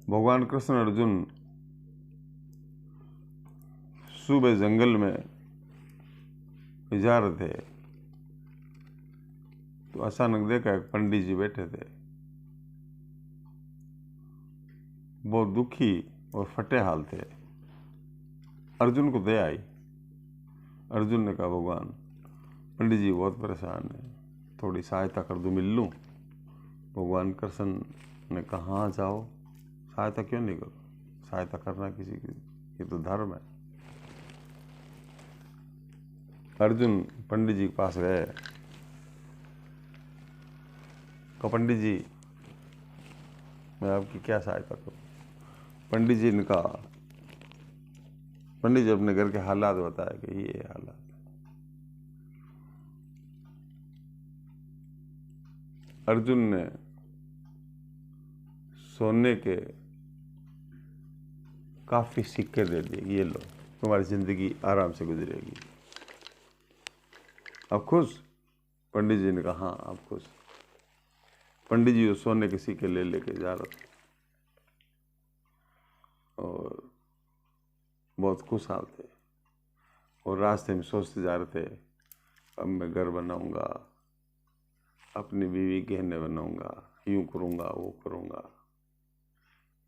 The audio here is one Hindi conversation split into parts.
भगवान कृष्ण अर्जुन सुबह जंगल में जा रहे थे तो अचानक देखा एक पंडित जी बैठे थे, बहुत दुखी और फटे हाल थे। अर्जुन को दया आई। अर्जुन ने कहा, भगवान पंडित जी बहुत परेशान है, थोड़ी सहायता कर दूं, मिल लूं? भगवान कृष्ण ने कहा, हाँ जाओ, सहायता क्यों नहीं करो, सहायता करना किसी की ये तो धर्म है। अर्जुन पंडित जी के पास गए। कहा, पंडित जी मैं आपकी क्या सहायता करूं? पंडित जी ने कहा, पंडित जी अपने घर के हालात बताए कि ये हालात। अर्जुन ने सोने के काफी सिक्के दे दिए, ये लो, तुम्हारी जिंदगी आराम से गुजरेगी। आप खुश? पंडित जी ने कहा, हाँ आप खुश। पंडित जी उस सोने के सिक्के ले लेके जा रहे थे और बहुत खुशहाल थे और रास्ते में सोचते जा रहे थे, अब मैं घर बनाऊंगा, अपनी बीवी गहने बनाऊंगा, यूं करूंगा वो करूंगा।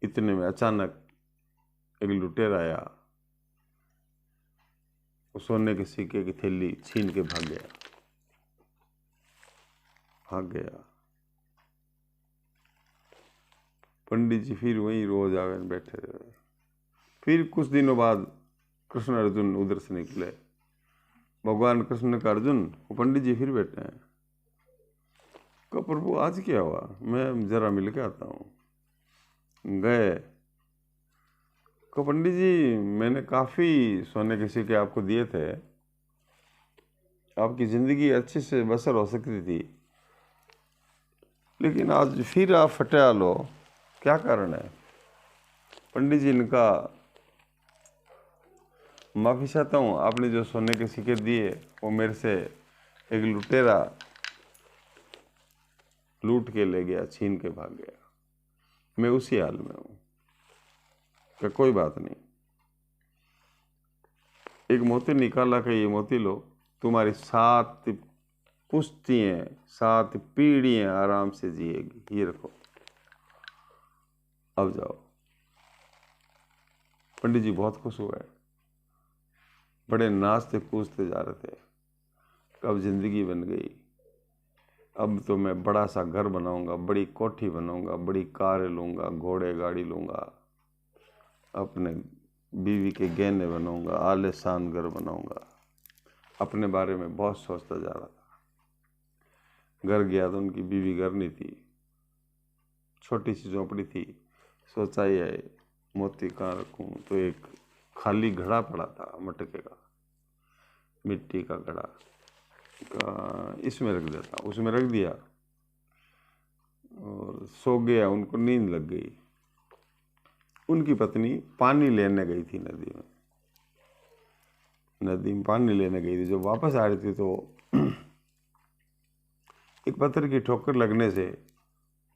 इतने में अचानक एक लुटेरा आया, वो सोने के सिक्के की थैली छीन के भाग गया। पंडित जी फिर वहीं रोज आवे बैठे रहे। फिर कुछ दिनों बाद कृष्ण अर्जुन उधर से निकले। भगवान कृष्ण ने कहा, अर्जुन वो पंडित जी फिर बैठे हैं। कहा, प्रभु आज क्या हुआ, मैं जरा मिल के आता हूँ। गए। कहा, पंडित जी मैंने काफी सोने के सिक्के आपको दिए थे, आपकी जिंदगी अच्छे से बसर हो सकती थी, लेकिन आज फिर आप फटे हाल हो, क्या कारण है? पंडित जी ने कहा, माफी चाहता हूँ, आपने जो सोने के सिक्के दिए वो मेरे से एक लुटेरा लूट के ले गया, छीन के भाग गया, मैं उसी हाल में हूँ। क्या कोई बात नहीं, एक मोती निकाला कि ये मोती लो, तुम्हारी 7 पुश्तियाँ 7 पीढ़ियाँ आराम से जिएगी, ये रखो, अब जाओ। पंडित जी बहुत खुश हुए, बड़े नाचते कूदते जा रहे थे। अब जिंदगी बन गई, अब तो मैं बड़ा सा घर बनाऊंगा, बड़ी कोठी बनाऊंगा, बड़ी कार लूंगा, घोड़े गाड़ी लूंगा, अपने बीवी के गहने बनाऊंगा, आलीशान घर बनाऊंगा। अपने बारे में बहुत सोचता जा रहा था। घर गया तो उनकी बीवी घर नहीं थी, छोटी सी झोंपड़ी थी। सोचा ये मोती कहाँ रखूं, तो एक खाली घड़ा पड़ा था मटके का, मिट्टी का घड़ा, इसमें रख देता। उसमें रख दिया और सो गया। उनको नींद लग गई। उनकी पत्नी पानी लेने गई थी नदी में पानी लेने गई थी। जब वापस आ रही थी तो एक पत्थर की ठोकर लगने से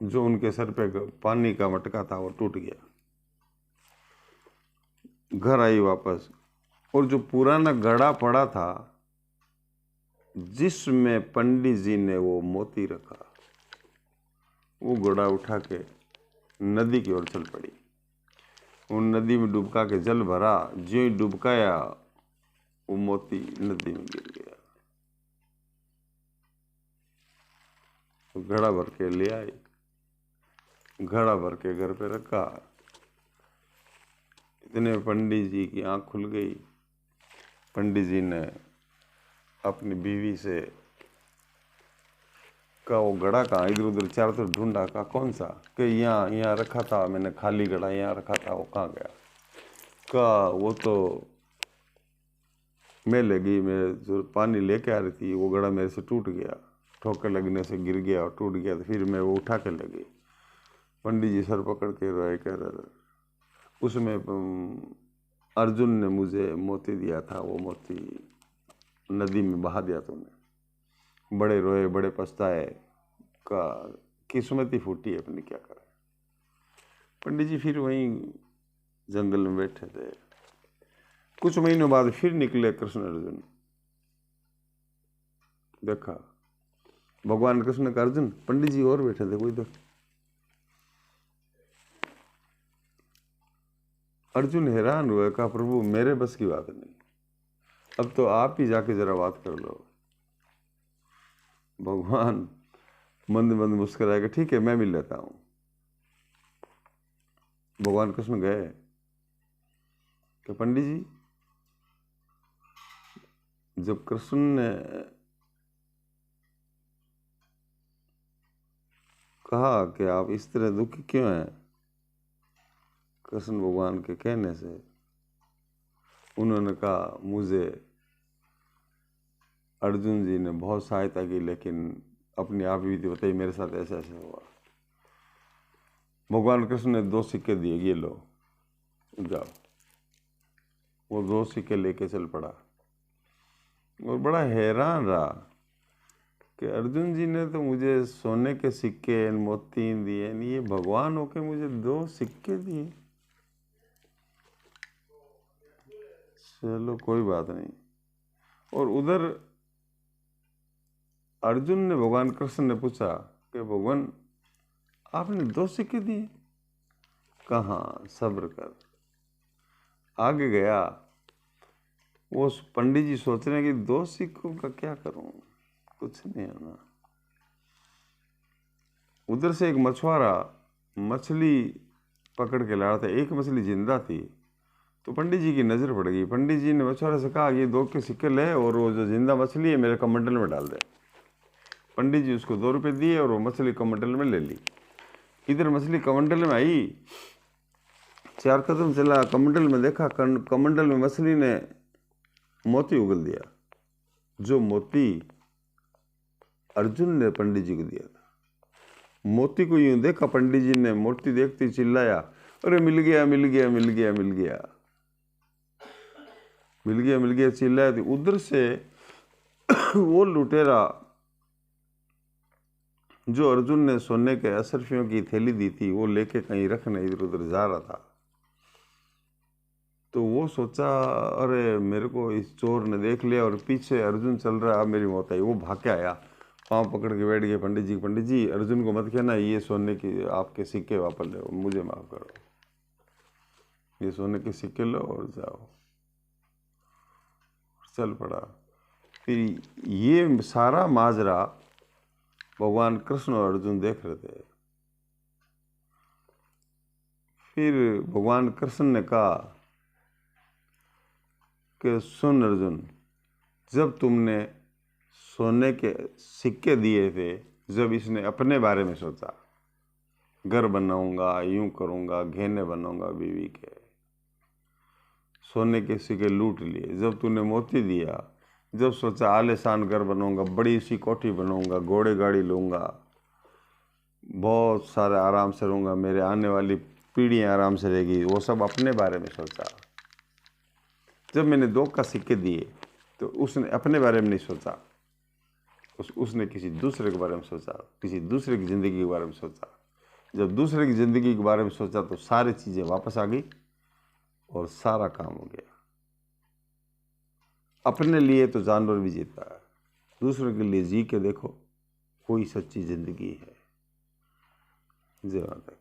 जो उनके सर पे पानी का मटका था वो टूट गया। घर आई वापस, और जो पुराना घड़ा पड़ा था जिसमें पंडित जी ने वो मोती रखा, वो घड़ा उठा के नदी की ओर चल पड़ी। उन नदी में डुबका के जल भरा, जो ही डुबकाया वो मोती नदी में गिर गया। तो घड़ा भर के ले आई, घड़ा भर के घर पे रखा। इतने पंडित जी की आंख खुल गई। पंडित जी ने अपनी बीवी से कहा, वो घड़ा कहाँ? इधर उधर चारों तरफ ढूंढा, कहा कौन सा? कि यहाँ रखा था मैंने, खाली घड़ा यहाँ रखा था, वो कहाँ गया? कहा वो तो मैं ले गई, मैं जो पानी लेके आ रही थी वो घड़ा मेरे से टूट गया, ठोकर लगने से गिर गया और टूट गया, तो फिर मैं वो उठा के ले गई। पंडित जी सर पकड़ के रोए, कह रहे उसमें अर्जुन ने मुझे मोती दिया था, वो मोती नदी में बहा दिया तुमने। बड़े रोए, बड़े पछताए, का किस्मत ही फूटी है अपनी, क्या करें। पंडित जी फिर वहीं जंगल में बैठे थे। कुछ महीनों बाद फिर निकले कृष्ण अर्जुन। देखा भगवान कृष्ण का अर्जुन, पंडित जी और बैठे थे कोई। तो अर्जुन हैरान हुआ, कहा प्रभु मेरे बस की बात नहीं, अब तो आप ही जाके जरा बात कर लो। भगवान मंद मंद मुस्कुराएगा, ठीक है मैं मिल लेता हूं। भगवान कृष्ण गए कि पंडित जी, जब कृष्ण ने कहा कि आप इस तरह दुखी क्यों हैं, कृष्ण भगवान के कहने से उन्होंने कहा मुझे अर्जुन जी ने बहुत सहायता की, लेकिन अपनी आप भी बताइए मेरे साथ ऐसा ऐसा हुआ। भगवान कृष्ण ने 2 सिक्के दिए, ये लो जाओ। वो 2 सिक्के लेके चल पड़ा और बड़ा हैरान रहा कि अर्जुन जी ने तो मुझे सोने के सिक्के मोती दिए, ये भगवान होके मुझे 2 सिक्के दिए। चलो कोई बात नहीं। और उधर अर्जुन ने भगवान कृष्ण ने पूछा कि भगवान आपने 2 सिक्के दिए? कहाँ, सब्र कर। आगे गया, वो पंडित जी सोच रहे हैं कि 2 सिक्कों का क्या करूं, कुछ नहीं होना। उधर से एक मछुआरा मछली पकड़ के ला रहा था, एक मछली जिंदा थी। तो पंडित जी की नज़र पड़ गई। पंडित जी ने मछुआरे से कहा ये 2 के सिक्के ले और वो जो जिंदा मछली है मेरे कमंडल में डाल दे। पंडित जी उसको 2 रुपये दिए और वो मछली कमंडल में ले ली। इधर मछली कमंडल में आई, 4 कदम चला, कमंडल में देखा, कमंडल में मछली ने मोती उगल दिया, जो मोती अर्जुन ने पंडित जी को दिया था। मोती को यूं देखा पंडित जी ने, मोती देखते चिल्लाया, अरे मिल गया मिल गया मिल गया मिल गया मिल गया मिल गया चिल्लाया। तो उधर से वो लुटेरा जो अर्जुन ने सोने के असरफियों की थैली दी थी वो लेके कहीं रखने इधर उधर जा रहा था। तो वो सोचा अरे मेरे को इस चोर ने देख लिया और पीछे अर्जुन चल रहा है, अब मेरी मौत आई। वो भाग के आया, पाँव पकड़ के बैठ गए पंडित जी। पंडित जी अर्जुन को मत कहना ये सोने की आपके सिक्के वापस लो, मुझे माफ करो, ये सोने के सिक्के लो और जाओ। चल पड़ा। फिर ये सारा माजरा भगवान कृष्ण और अर्जुन देख रहे थे। फिर भगवान कृष्ण ने कहा कि सुन अर्जुन, जब तुमने सोने के सिक्के दिए थे, जब इसने अपने बारे में सोचा, घर बनाऊंगा, यूं करूंगा, गहने बनाऊंगा बीवी के, सोने के सिक्के लूट लिए। जब तूने मोती दिया, जब सोचा आलीशान घर बनाऊंगा, बड़ी सी कोठी बनाऊंगा, घोड़े गाड़ी लूंगा, बहुत सारे आराम से रहूंगा, मेरे आने वाली पीढ़ियां आराम से रहेगी, वो सब अपने बारे में सोचा। जब मैंने 2 का सिक्के दिए तो उसने अपने बारे में नहीं सोचा, उसने किसी दूसरे के बारे में सोचा, किसी दूसरे की ज़िंदगी के बारे में सोचा। जब दूसरे की ज़िंदगी के बारे में सोचा तो सारी चीज़ें वापस आ गई और सारा काम हो गया। अपने लिए तो जानवर भी जीता है, दूसरों के लिए जी के देखो, कोई सच्ची ज़िंदगी है। जय माता।